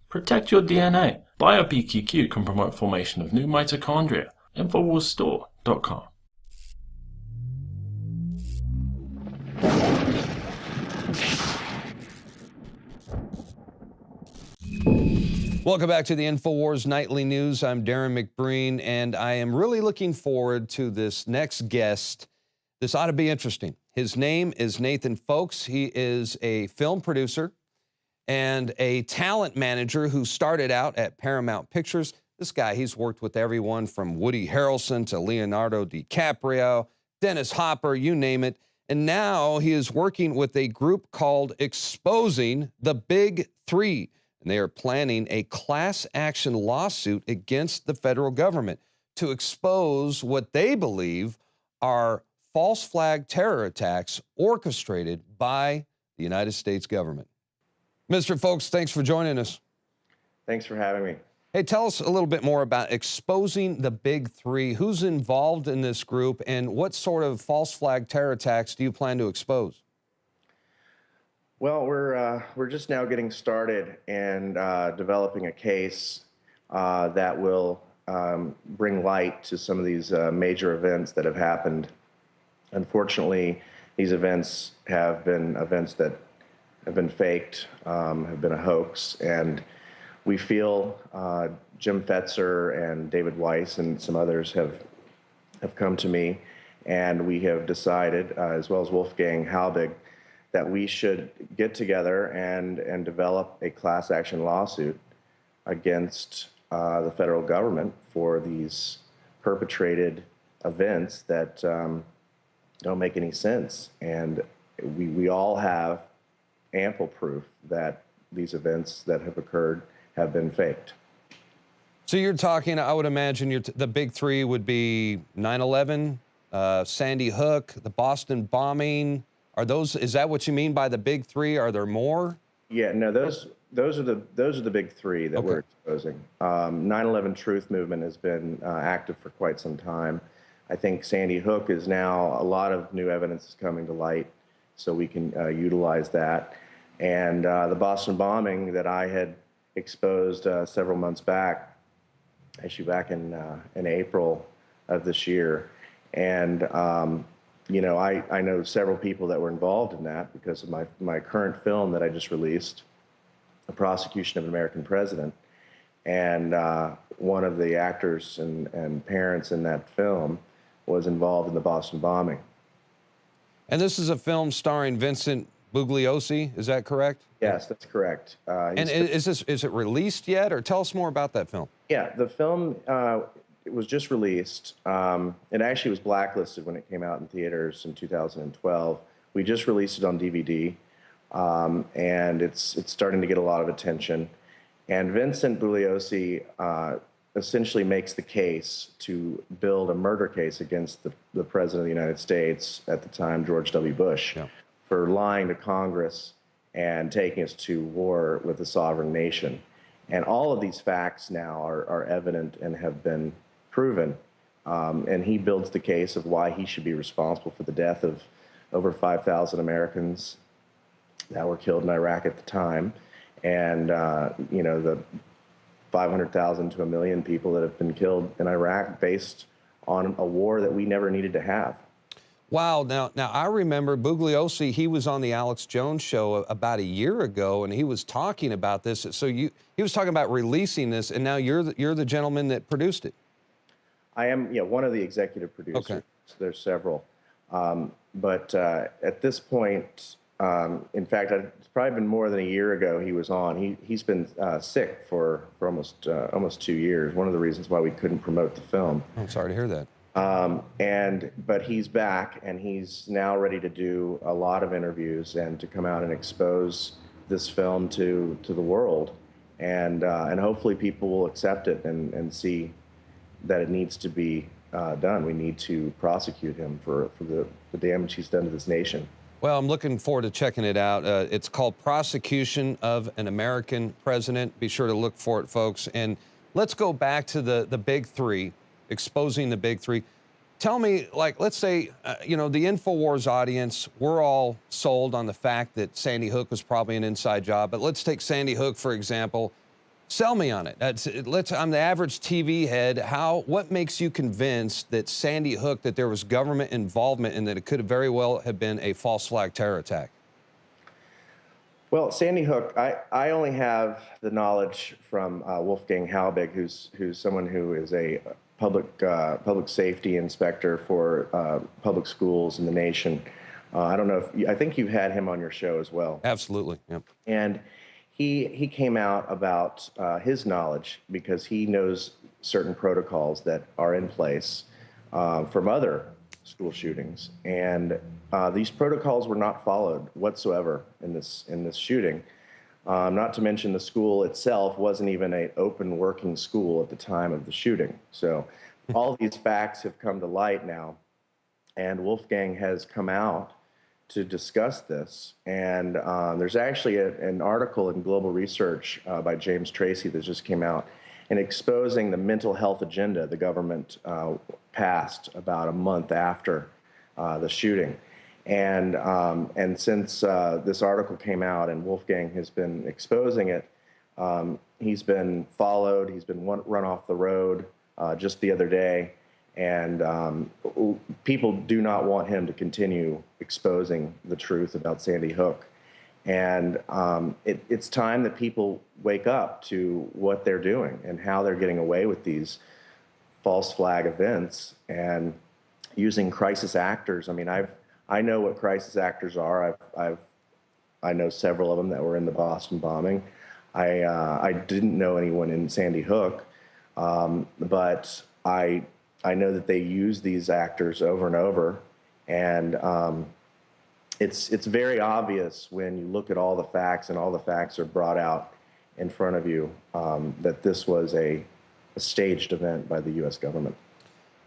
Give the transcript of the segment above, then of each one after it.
Protect your DNA. BioPQQ can promote formation of new mitochondria. Infowarsstore.com. Welcome back to the Infowars Nightly News. I'm Darrin McBreen, and I am really looking forward to this next guest. This ought to be interesting. His name is Nathan Folks. He is a film producer and a talent manager who started out at Paramount Pictures. This guy, he's worked with everyone from Woody Harrelson to Leonardo DiCaprio, Dennis Hopper, you name it. And now he is working with a group called Exposing the Big Three. And they are planning a class action lawsuit against the federal government to expose what they believe are false flag terror attacks orchestrated by the United States government. Mr. Folks, thanks for joining us. Thanks for having me. Hey, tell us a little bit more about Exposing the Big Three. Who's involved in this group, and what sort of false flag terror attacks do you plan to expose? Well, we're just now getting started and developing a case that will bring light to some of these major events that have happened. Unfortunately, these events have been events that have been faked, have been a hoax, and we feel Jim Fetzer and David Weiss and some others have come to me, and we have decided, as well as Wolfgang Halbig, that we should get together and develop a class action lawsuit against the federal government for these perpetrated events that don't make any sense. And we all have ample proof that these events that have occurred have been faked. So you're talking, I would imagine the big three would be 9/11, Sandy Hook, the Boston bombing. Is that what you mean by the big three? Are there more? Yeah, no, those are the big three that we're exposing. 9/11 Truth Movement has been active for quite some time. I think Sandy Hook is now, a lot of new evidence is coming to light, so we can utilize that. And the Boston bombing that I had exposed several months back, actually back in April of this year. And you know, I know several people that were involved in that because of my current film that I just released, The Prosecution of an American President. And one of the actors and parents in that film was involved in the Boston bombing. And this is a film starring Vincent Bugliosi, is that correct? Yes, that's correct. And is it released yet, or tell us more about that film? Yeah, the film, it was just released. It actually was blacklisted when it came out in theaters in 2012. We just released it on DVD, and it's starting to get a lot of attention. And Vincent Bugliosi essentially makes the case to build a murder case against the President of the United States at the time, George W. Bush, for lying to Congress and taking us to war with a sovereign nation. And all of these facts now are evident and have been proven. And he builds the case of why he should be responsible for the death of over 5,000 Americans that were killed in Iraq at the time. And, you know, the 500,000 to 1 million people that have been killed in Iraq based on a war that we never needed to have. Wow. Now I remember Bugliosi, he was on the Alex Jones show about a year ago, and he was talking about this. So he was talking about releasing this, and now you're the gentleman that produced it. I am, yeah, one of the executive producers. Okay. So there's several. But at this point, in fact, it's probably been more than a year ago he was on. He's been sick for almost 2 years. One of the reasons why we couldn't promote the film. I'm sorry to hear that. But he's back, and he's now ready to do a lot of interviews and to come out and expose this film to the world, and hopefully people will accept it and see that it needs to be done. We need to prosecute him for the damage he's done to this nation. Well, I'm looking forward to checking it out. It's called Prosecution of an American President. Be sure to look for it, folks. And let's go back to the big three, exposing the big three. Tell me, like, let's say, you know, the Infowars audience, we're all sold on the fact that Sandy Hook was probably an inside job. But let's take Sandy Hook, for example. Sell me on it. I'm the average TV head. What makes you convinced that Sandy Hook, that there was government involvement and that it could very well have been a false flag terror attack? Well, Sandy Hook, I only have the knowledge from Wolfgang Halbig, who's someone who is a public safety inspector for public schools in the nation. I don't know if I think you've had him on your show as well. Absolutely. Yep. And he came out about his knowledge because he knows certain protocols that are in place from other school shootings, and these protocols were not followed whatsoever in this shooting. Not to mention the school itself wasn't even an open working school at the time of the shooting. So all these facts have come to light now, and Wolfgang has come out to discuss this. And there's actually an article in Global Research by James Tracy that just came out and exposing the mental health agenda the government passed about a month after the shooting. And since this article came out and Wolfgang has been exposing it, he's been followed, he's been run off the road just the other day. And people do not want him to continue exposing the truth about Sandy Hook. And it's time that people wake up to what they're doing and how they're getting away with these false flag events and using crisis actors. I mean, I know what crisis actors are. I know several of them that were in the Boston bombing. I didn't know anyone in Sandy Hook, but I know that they use these actors over and over, and it's very obvious when you look at all the facts and all the facts are brought out in front of you that this was a staged event by the U.S. government.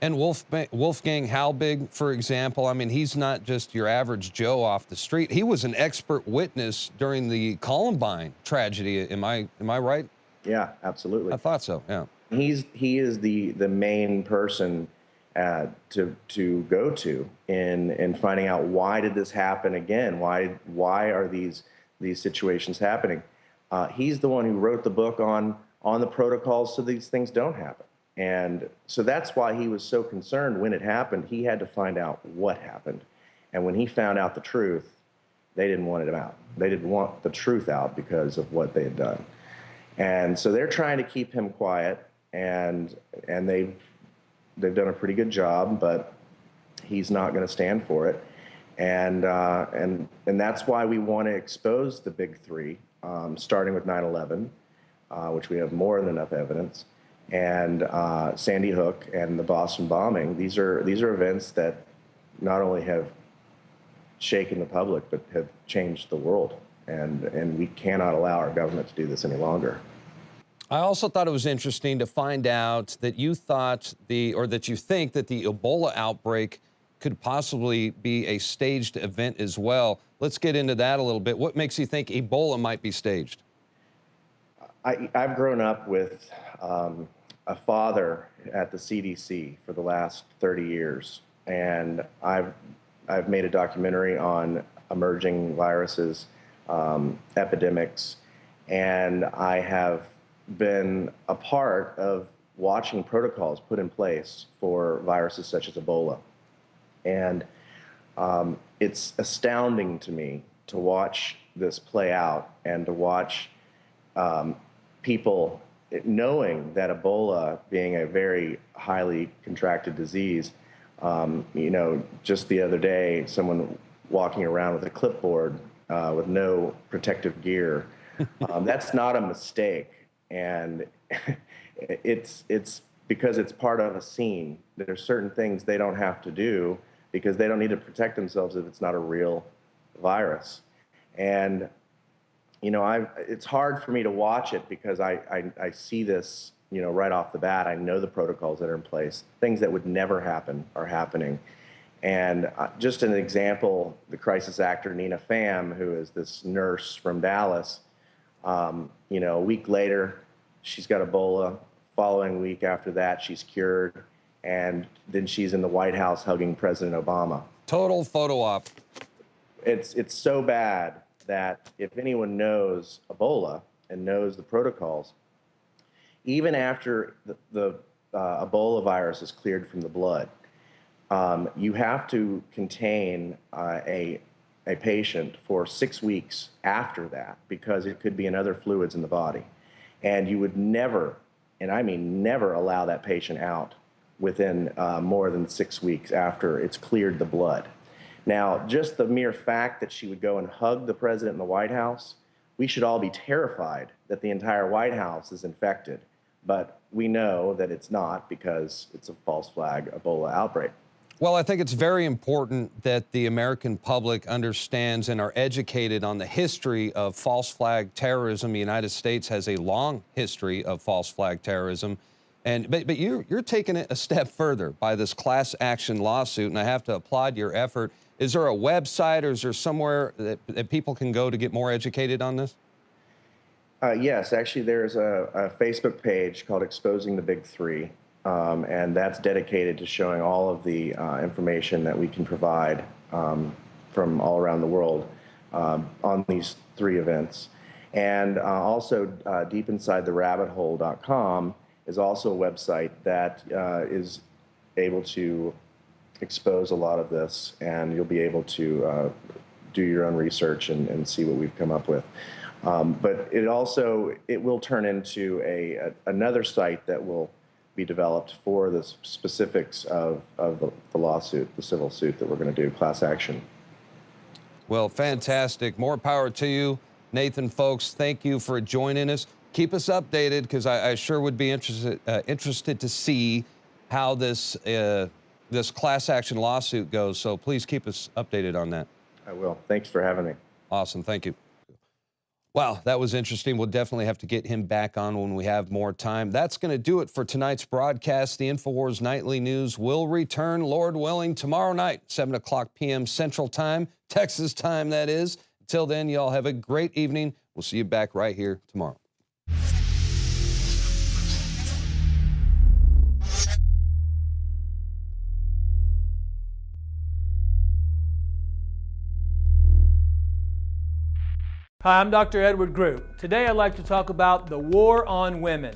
And Wolfgang Halbig, for example, I mean, he's not just your average Joe off the street. He was an expert witness during the Columbine tragedy. Am I right? Yeah, absolutely. I thought so. Yeah. He is the main person to go to in finding out why did this happen again? Why are these situations happening? He's the one who wrote the book on the protocols so these things don't happen. And so that's why he was so concerned when it happened. He had to find out what happened. And when he found out the truth, they didn't want it out. They didn't want the truth out because of what they had done. And so they're trying to keep him quiet, and they've done a pretty good job, but he's not going to stand for it. And that's why we want to expose the big three, starting with 9/11, which we have more than enough evidence, and Sandy Hook and the Boston bombing. These are events that not only have shaken the public, but have changed the world. And we cannot allow our government to do this any longer. I also thought it was interesting to find out that you thought that you think that the Ebola outbreak could possibly be a staged event as well. Let's get into that a little bit. What makes you think Ebola might be staged? I've grown up with a father at the CDC for the last 30 years, and I've made a documentary on emerging viruses, epidemics, and I have been a part of watching protocols put in place for viruses such as Ebola. And it's astounding to me to watch this play out and to watch people knowing that Ebola, being a very highly contracted disease, just the other day, someone walking around with a clipboard with no protective gear, that's not a mistake. And it's because it's part of a scene. There are certain things they don't have to do because they don't need to protect themselves if it's not a real virus. And it's hard for me to watch it because I see this, right off the bat. I know the protocols that are in place. Things that would never happen are happening. And just an example, the crisis actor Nina Pham, who is this nurse from Dallas, a week later, she's got Ebola. Following week after that, she's cured. And then she's in the White House hugging President Obama. Total photo op. It's so bad that if anyone knows Ebola and knows the protocols, even after the Ebola virus is cleared from the blood, you have to contain a patient for 6 weeks after that, because it could be in other fluids in the body. And you would never, and I mean never, allow that patient out within more than 6 weeks after it's cleared the blood. Now, just the mere fact that she would go and hug the president in the White House, we should all be terrified that the entire White House is infected. But we know that it's not, because it's a false flag Ebola outbreak. Well, I think it's very important that the American public understands and are educated on the history of false flag terrorism. The United States has a long history of false flag terrorism. But you're taking it a step further by this class action lawsuit, and I have to applaud your effort. Is there a website, or is there somewhere that people can go to get more educated on this? Yes, actually, there's a Facebook page called Exposing the Big Three, and that's dedicated to showing all of the information that we can provide from all around the world on these three events. And also, deepinsidetherabbithole.com is also a website that is able to expose a lot of this, and you'll be able to do your own research and see what we've come up with. But it will turn into another site that will be developed for the specifics of the lawsuit, the civil suit that we're going to do, class action. Well, fantastic. More power to you, Nathan. Folks, thank you for joining us. Keep us updated, because I sure would be interested to see how this class action lawsuit goes. So please keep us updated on that. I will. Thanks for having me. Awesome. Thank you. Wow, that was interesting. We'll definitely have to get him back on when we have more time. That's going to do it for tonight's broadcast. The Infowars Nightly News will return, Lord willing, tomorrow night, 7 o'clock p.m. Central Time, Texas time, that is. Until then, y'all have a great evening. We'll see you back right here tomorrow. Hi, I'm Dr. Edward Group. Today I'd like to talk about the war on women.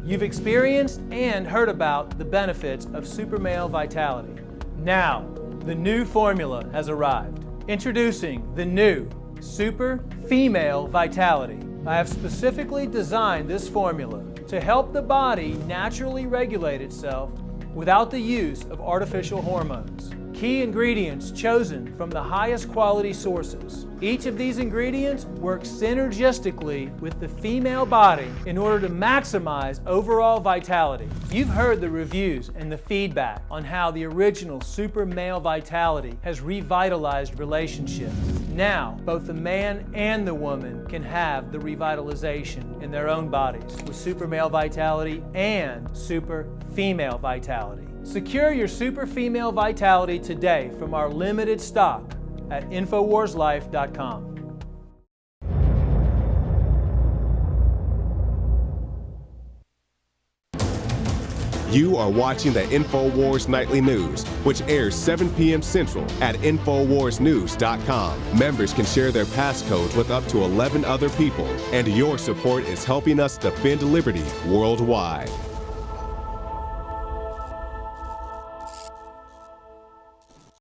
You've experienced and heard about the benefits of super male vitality. Now, the new formula has arrived. Introducing the new Super Female Vitality. I have specifically designed this formula to help the body naturally regulate itself without the use of artificial hormones. Key ingredients chosen from the highest quality sources. Each of these ingredients works synergistically with the female body in order to maximize overall vitality. You've heard the reviews and the feedback on how the original Super Male Vitality has revitalized relationships. Now, both the man and the woman can have the revitalization in their own bodies with Super Male Vitality and Super Female Vitality. Secure your Super Female Vitality today from our limited stock at InfoWarsLife.com. You are watching the Infowars Nightly News, which airs 7 p.m. Central at InfoWarsNews.com. Members can share their passcode with up to 11 other people, and your support is helping us defend liberty worldwide.